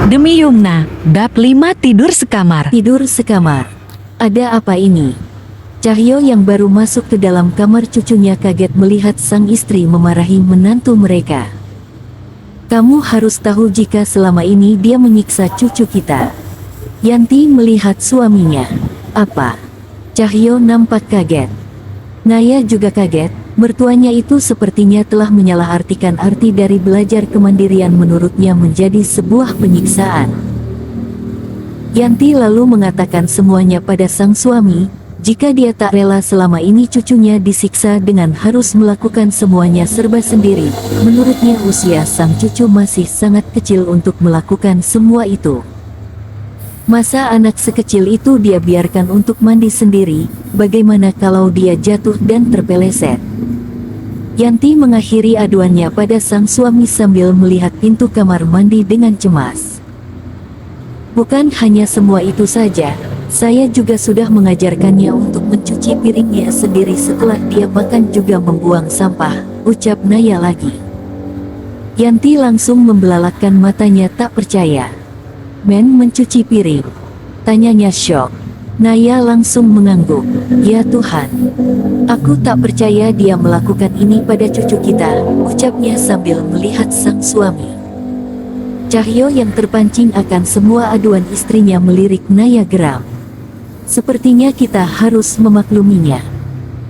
Demi Yumna, bab 5 tidur sekamar. Tidur sekamar. Ada apa ini? Cahyo yang baru masuk ke dalam kamar cucunya kaget melihat sang istri memarahi menantu mereka. Kamu harus tahu jika selama ini dia menyiksa cucu kita. Yanti melihat suaminya. Apa? Cahyo nampak kaget. Naya juga kaget. Mertuanya itu sepertinya telah menyalahartikan arti dari belajar kemandirian menurutnya menjadi sebuah penyiksaan. Yanti lalu mengatakan semuanya pada sang suami, jika dia tak rela selama ini cucunya disiksa dengan harus melakukan semuanya serba sendiri. Menurutnya usia sang cucu masih sangat kecil untuk melakukan semua itu. Masa anak sekecil itu dia biarkan untuk mandi sendiri, bagaimana kalau dia jatuh dan terpeleset? Yanti mengakhiri aduannya pada sang suami sambil melihat pintu kamar mandi dengan cemas. Bukan hanya semua itu saja, saya juga sudah mengajarkannya untuk mencuci piringnya sendiri setelah dia makan juga membuang sampah, ucap Naya lagi. Yanti langsung membelalakkan matanya tak percaya. Men mencuci piring? Tanyanya syok. Naya langsung mengangguk. Ya Tuhan, aku tak percaya dia melakukan ini pada cucu kita, ucapnya sambil melihat sang suami. Cahyo yang terpancing akan semua aduan istrinya melirik Naya geram. Sepertinya kita harus memakluminya.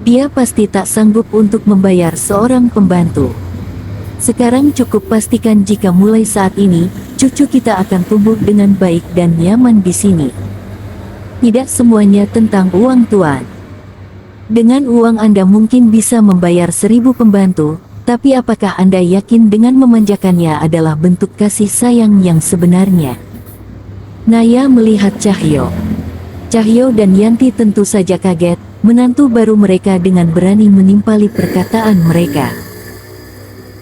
Dia pasti tak sanggup untuk membayar seorang pembantu. Sekarang cukup pastikan jika mulai saat ini, cucu kita akan tumbuh dengan baik dan nyaman di sini. Tidak semuanya tentang uang tuan. Dengan uang Anda mungkin bisa membayar 1000 pembantu, tapi apakah Anda yakin dengan memanjakannya adalah bentuk kasih sayang yang sebenarnya? Naya melihat Cahyo. Cahyo dan Yanti tentu saja kaget, menantu baru mereka dengan berani menimpali perkataan mereka.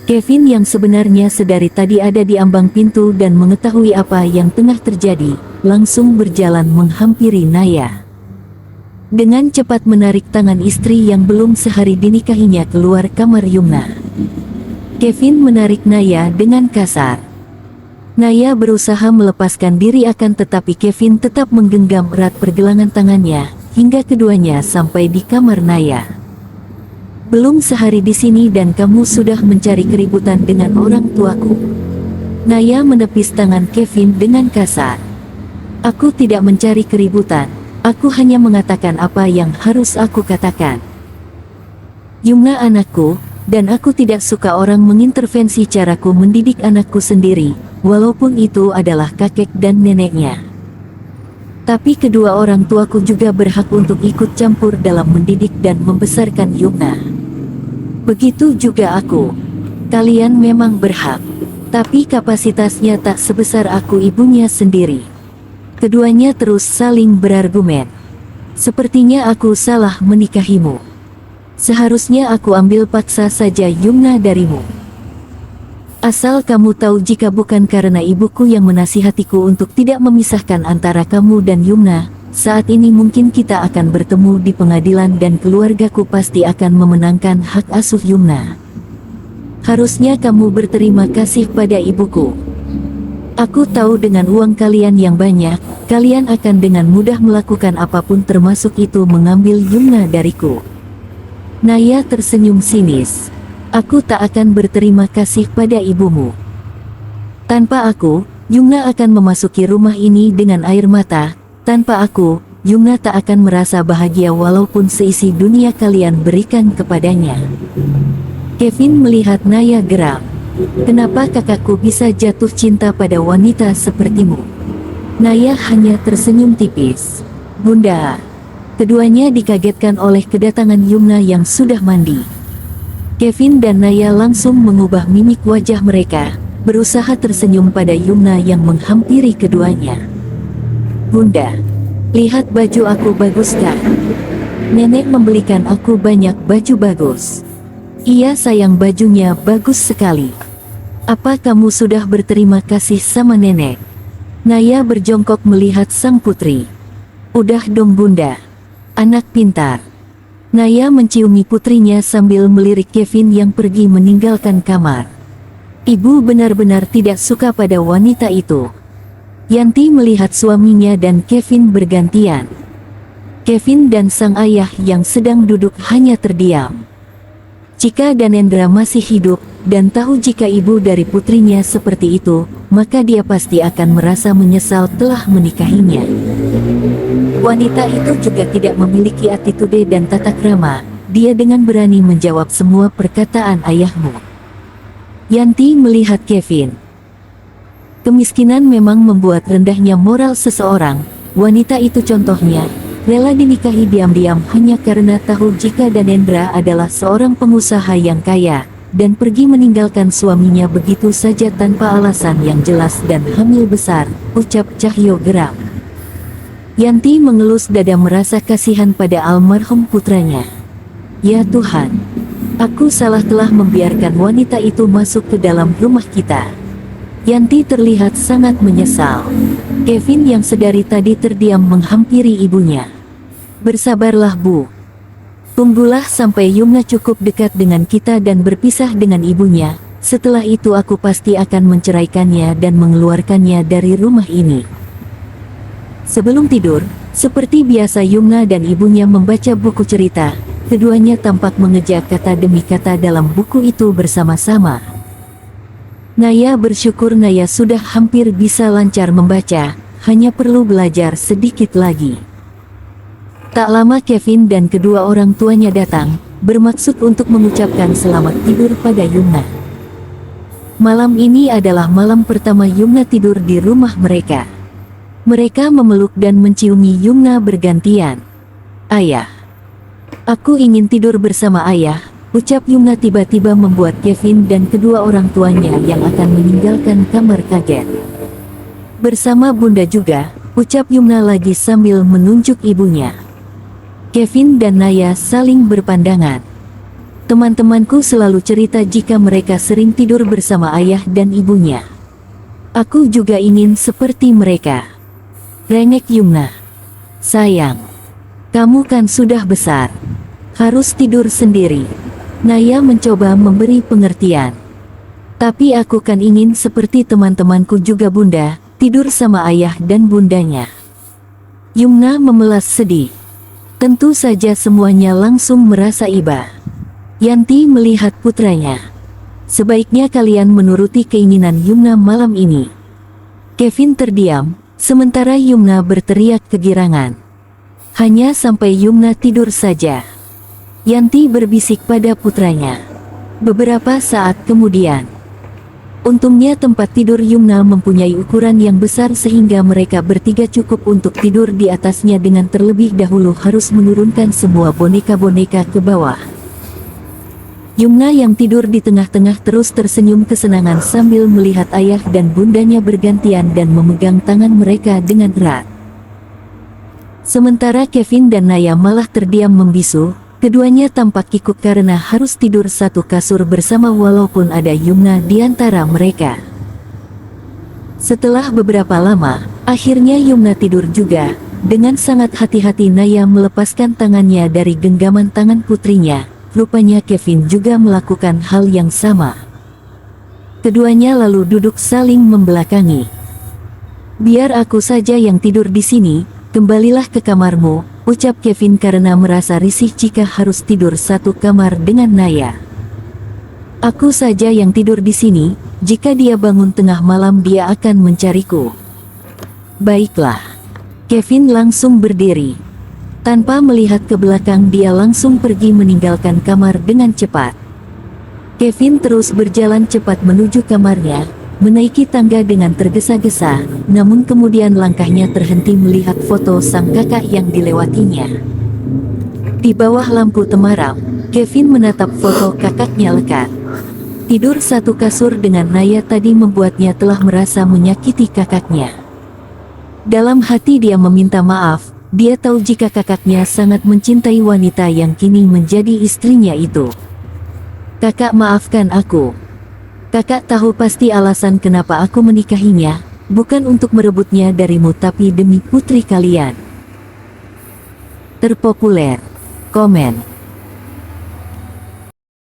Kevin yang sebenarnya sedari tadi ada di ambang pintu dan mengetahui apa yang tengah terjadi, langsung berjalan menghampiri Naya. Dengan cepat menarik tangan istri yang belum sehari dinikahinya keluar kamar Yumna. Kevin menarik Naya dengan kasar. Naya berusaha melepaskan diri akan tetapi Kevin tetap menggenggam erat pergelangan tangannya, hingga keduanya sampai di kamar Naya. Belum sehari di sini dan kamu sudah mencari keributan dengan orang tuaku. Naya menepis tangan Kevin dengan kasar. Aku tidak mencari keributan, aku hanya mengatakan apa yang harus aku katakan. Yumna anakku, dan aku tidak suka orang mengintervensi caraku mendidik anakku sendiri, walaupun itu adalah kakek dan neneknya. Tapi kedua orang tuaku juga berhak untuk ikut campur dalam mendidik dan membesarkan Yumna. Begitu juga aku. Kalian memang berhak, tapi kapasitasnya tak sebesar aku ibunya sendiri. Keduanya terus saling berargumen. Sepertinya aku salah menikahimu. Seharusnya aku ambil paksa saja Yumna darimu. Asal kamu tahu jika bukan karena ibuku yang menasihatiku untuk tidak memisahkan antara kamu dan Yumna, saat ini mungkin kita akan bertemu di pengadilan dan keluargaku pasti akan memenangkan hak asuh Yumna. Harusnya kamu berterima kasih pada ibuku. Aku tahu dengan uang kalian yang banyak, kalian akan dengan mudah melakukan apapun termasuk itu mengambil Yumna dariku. Naya tersenyum sinis. Aku tak akan berterima kasih pada ibumu. Tanpa aku, Yumna akan memasuki rumah ini dengan air mata. Tanpa aku, Yumna tak akan merasa bahagia walaupun seisi dunia kalian berikan kepadanya. Kevin melihat Naya geram. Kenapa kakakku bisa jatuh cinta pada wanita sepertimu? Naya hanya tersenyum tipis. Bunda. Keduanya dikagetkan oleh kedatangan Yumna yang sudah mandi. Kevin dan Naya langsung mengubah mimik wajah mereka, berusaha tersenyum pada Yumna yang menghampiri keduanya. Bunda, lihat baju aku bagus kan? Nenek membelikan aku banyak baju bagus. Iya sayang, bajunya bagus sekali. Apa kamu sudah berterima kasih sama nenek? Naya berjongkok melihat sang putri. Udah dong bunda. Anak pintar. Naya menciumi putrinya sambil melirik Kevin yang pergi meninggalkan kamar. Ibu benar-benar tidak suka pada wanita itu. Yanti melihat suaminya dan Kevin bergantian. Kevin dan sang ayah yang sedang duduk hanya terdiam. Jika Danendra masih hidup dan tahu jika ibu dari putrinya seperti itu, maka dia pasti akan merasa menyesal telah menikahinya. Wanita itu juga tidak memiliki attitude dan tata krama. Dia dengan berani menjawab semua perkataan ayahmu. Yanti melihat Kevin. Kemiskinan memang membuat rendahnya moral seseorang. Wanita itu contohnya, rela dinikahi diam-diam hanya karena tahu jika Danendra adalah seorang pengusaha yang kaya, dan pergi meninggalkan suaminya begitu saja tanpa alasan yang jelas dan hamil besar, ucap Cahyo geram. Yanti mengelus dada merasa kasihan pada almarhum putranya. Ya Tuhan, aku salah telah membiarkan wanita itu masuk ke dalam rumah kita. Yanti terlihat sangat menyesal. Kevin yang sedari tadi terdiam menghampiri ibunya. Bersabarlah Bu. Tunggulah sampai Yumna cukup dekat dengan kita dan berpisah dengan ibunya. Setelah itu aku pasti akan menceraikannya dan mengeluarkannya dari rumah ini. Sebelum tidur, seperti biasa Yumna dan ibunya membaca buku cerita. Keduanya tampak mengejar kata demi kata dalam buku itu bersama-sama. Naya bersyukur Naya sudah hampir bisa lancar membaca, hanya perlu belajar sedikit lagi. Tak lama Kevin dan kedua orang tuanya datang, bermaksud untuk mengucapkan selamat tidur pada Yumna. Malam ini adalah malam pertama Yumna tidur di rumah mereka. Mereka memeluk dan menciumi Yumna bergantian. Ayah. Aku ingin tidur bersama ayah. Ucap Yumna tiba-tiba membuat Kevin dan kedua orang tuanya yang akan meninggalkan kamar kaget. Bersama bunda juga, ucap Yumna lagi sambil menunjuk ibunya. Kevin dan Naya saling berpandangan. Teman-temanku selalu cerita jika mereka sering tidur bersama ayah dan ibunya. Aku juga ingin seperti mereka. Rengek Yumna. Sayang, kamu kan sudah besar. Harus tidur sendiri. Naya mencoba memberi pengertian. Tapi aku kan ingin seperti teman-temanku juga bunda, tidur sama ayah dan bundanya. Yumna memelas sedih. Tentu saja semuanya langsung merasa iba. Yanti melihat putranya. Sebaiknya kalian menuruti keinginan Yumna malam ini. Kevin terdiam, sementara Yumna berteriak kegirangan. Hanya sampai Yumna tidur saja. Yanti berbisik pada putranya. Beberapa saat kemudian, untungnya tempat tidur Yumna mempunyai ukuran yang besar sehingga mereka bertiga cukup untuk tidur di atasnya dengan terlebih dahulu harus menurunkan semua boneka-boneka ke bawah. Yumna yang tidur di tengah-tengah terus tersenyum kesenangan sambil melihat ayah dan bundanya bergantian dan memegang tangan mereka dengan erat. Sementara Kevin dan Naya malah terdiam membisu. Keduanya tampak kikuk karena harus tidur satu kasur bersama walaupun ada Yumna di antara mereka. Setelah beberapa lama, akhirnya Yumna tidur juga. Dengan sangat hati-hati Naya melepaskan tangannya dari genggaman tangan putrinya. Rupanya Kevin juga melakukan hal yang sama. Keduanya lalu duduk saling membelakangi. Biar aku saja yang tidur di sini, kembalilah ke kamarmu. Ucap Kevin karena merasa risih jika harus tidur satu kamar dengan Naya. Aku saja yang tidur di sini, jika dia bangun tengah malam dia akan mencariku. Baiklah. Kevin langsung berdiri. Tanpa melihat ke belakang dia langsung pergi meninggalkan kamar dengan cepat. Kevin terus berjalan cepat menuju kamarnya, menaiki tangga dengan tergesa-gesa, namun kemudian langkahnya terhenti melihat foto sang kakak yang dilewatinya. Di bawah lampu temaram, Kevin menatap foto kakaknya lekat. Tidur satu kasur dengan Naya tadi membuatnya telah merasa menyakiti kakaknya. Dalam hati dia meminta maaf, dia tahu jika kakaknya sangat mencintai wanita yang kini menjadi istrinya itu. Kakak, maafkan aku. Kakak tahu pasti alasan kenapa aku menikahinya, bukan untuk merebutnya darimu tapi demi putri kalian. Terpopuler. Komen.